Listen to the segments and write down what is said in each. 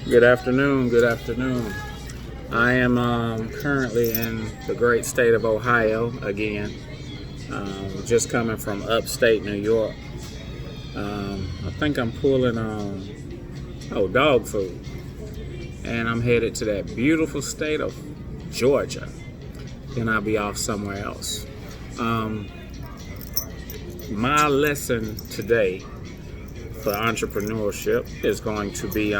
Good afternoon. Good afternoon. I am currently in the great state of Ohio again. Just coming from upstate New York. I think I'm pulling dog food, and I'm headed to that beautiful state of Georgia. Then I'll be off somewhere else. My lesson today for entrepreneurship is going to be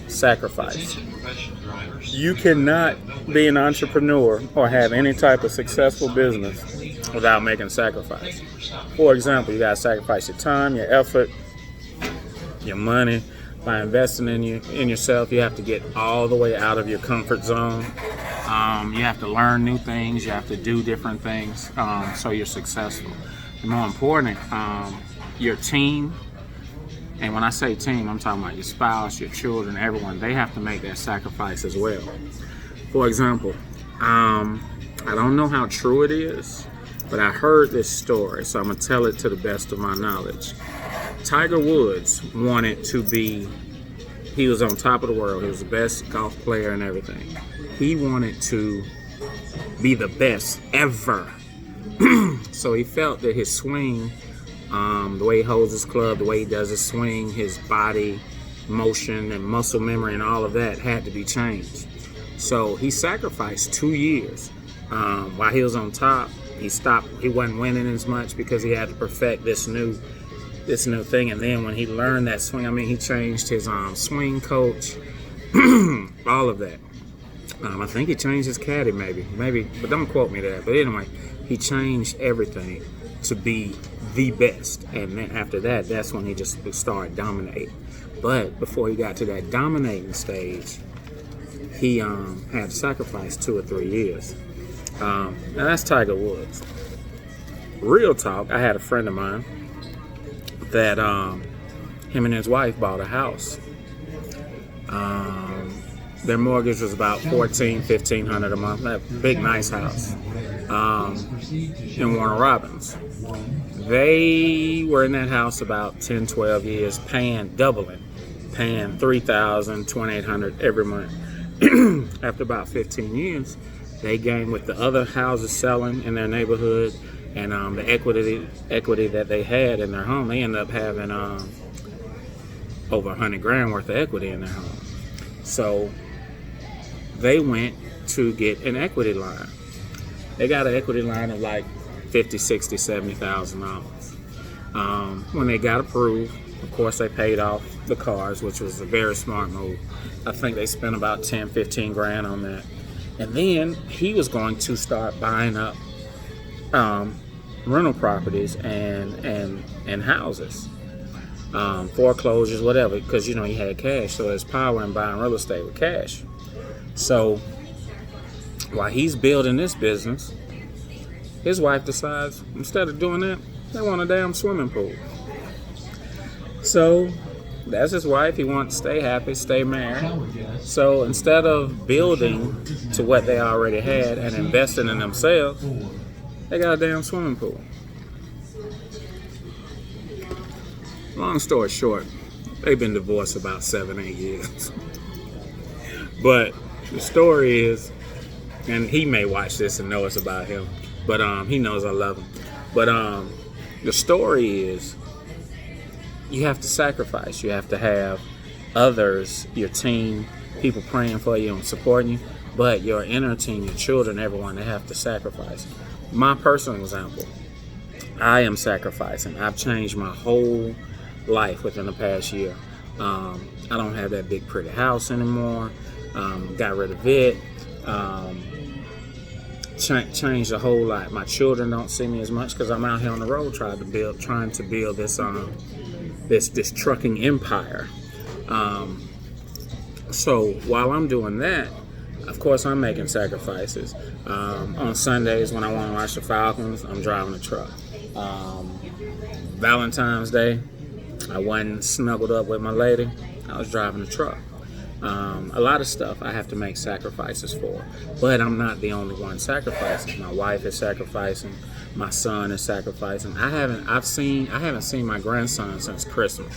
sacrifice. You cannot be an entrepreneur or have any type of successful business without making sacrifice. For example, you gotta sacrifice your time, your effort, your money. By investing in yourself, you have to get all the way out of your comfort zone. You have to learn new things. You have to do different things so you're successful. And more important, your team. And when I say team, I'm talking about your spouse, your children, everyone. They have to make that sacrifice as well. For example, I don't know how true it is, but I heard this story, so I'm going to tell it to the best of my knowledge. Tiger Woods he was on top of the world. He was the best golf player and everything. He wanted to be the best ever. So he felt that his swing, the way he holds his club, the way he does his swing, his body motion and muscle memory and all of that had to be changed. So he sacrificed 2 years. While he was on top, he stopped. He wasn't winning as much because he had to perfect this new thing. And then when he learned that swing, he changed his swing coach, all of that. I think he changed his caddy, maybe, but don't quote me that. But anyway, he changed everything to be the best, and then after that, that's when he just started dominating. But before he got to that dominating stage, he had to sacrifice 2 or 3 years. Now that's Tiger Woods. Real talk, I had a friend of mine that him and his wife bought a house. Their mortgage was about $1,500 a month. That big, nice house in Warner Robins. They were in that house about 10, 12 years, paying $3,000, $2,800 every month. After about 15 years, they gained with the other houses selling in their neighborhood and the equity that they had in their home. They ended up having over $100,000 worth of equity in their home. So they went to get an equity line. They got an equity line of like $50,000, $60,000, $70,000. When they got approved, of course, they paid off the cars, which was a very smart move. I think they spent about $10,000, $15,000 on that. And then he was going to start buying up rental properties and houses, foreclosures, whatever, because he had cash. So there's power in buying real estate with cash. So while he's building this business, his wife decides instead of doing that, they want a damn swimming pool. So that's his wife. He wants to stay happy, stay married. So instead of building to what they already had and investing in themselves, they got a damn swimming pool. Long story short, they've been divorced about 7, 8 years. But the story is, and he may watch this and know it's about him, but he knows I love him. But the story is, you have to sacrifice. You have to have others, your team, people praying for you and supporting you, but your inner team, your children, everyone, they have to sacrifice. My personal example, I am sacrificing. I've changed my whole life within the past year. I don't have that big pretty house anymore. Got rid of it. Changed a whole lot. My children don't see me as much because I'm out here on the road trying to build this trucking empire. So while I'm doing that, of course I'm making sacrifices. On Sundays when I want to watch the Falcons, I'm driving a truck. Valentine's Day, I wasn't snuggled up with my lady, I was driving a truck. A lot of stuff I have to make sacrifices for, but I'm not the only one sacrificing. My wife is sacrificing. My son is sacrificing. I haven't seen my grandson since Christmas.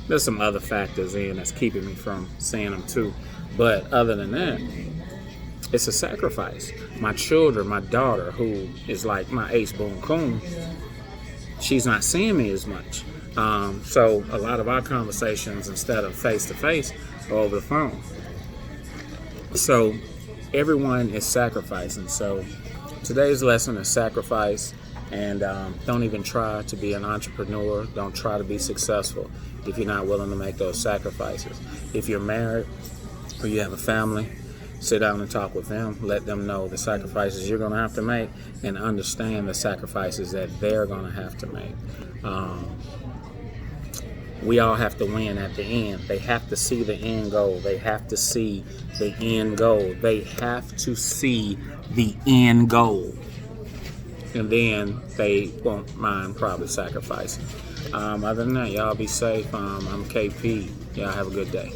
There's some other factors in that's keeping me from seeing them too. But other than that, it's a sacrifice. My children, my daughter, who is like my ace boon coon, she's not seeing me as much. So a lot of our conversations, instead of face to face, are over the phone. So everyone is sacrificing. So today's lesson is sacrifice. And don't even try to be an entrepreneur. Don't try to be successful if you're not willing to make those sacrifices. If you're married or you have a family, sit down and talk with them. Let them know the sacrifices you're going to have to make, and understand the sacrifices that they're going to have to make. We all have to win at the end. They have to see the end goal. They have to see the end goal. They have to see the end goal. And then they won't mind probably sacrificing. Other than that, y'all be safe. I'm KP. Y'all have a good day.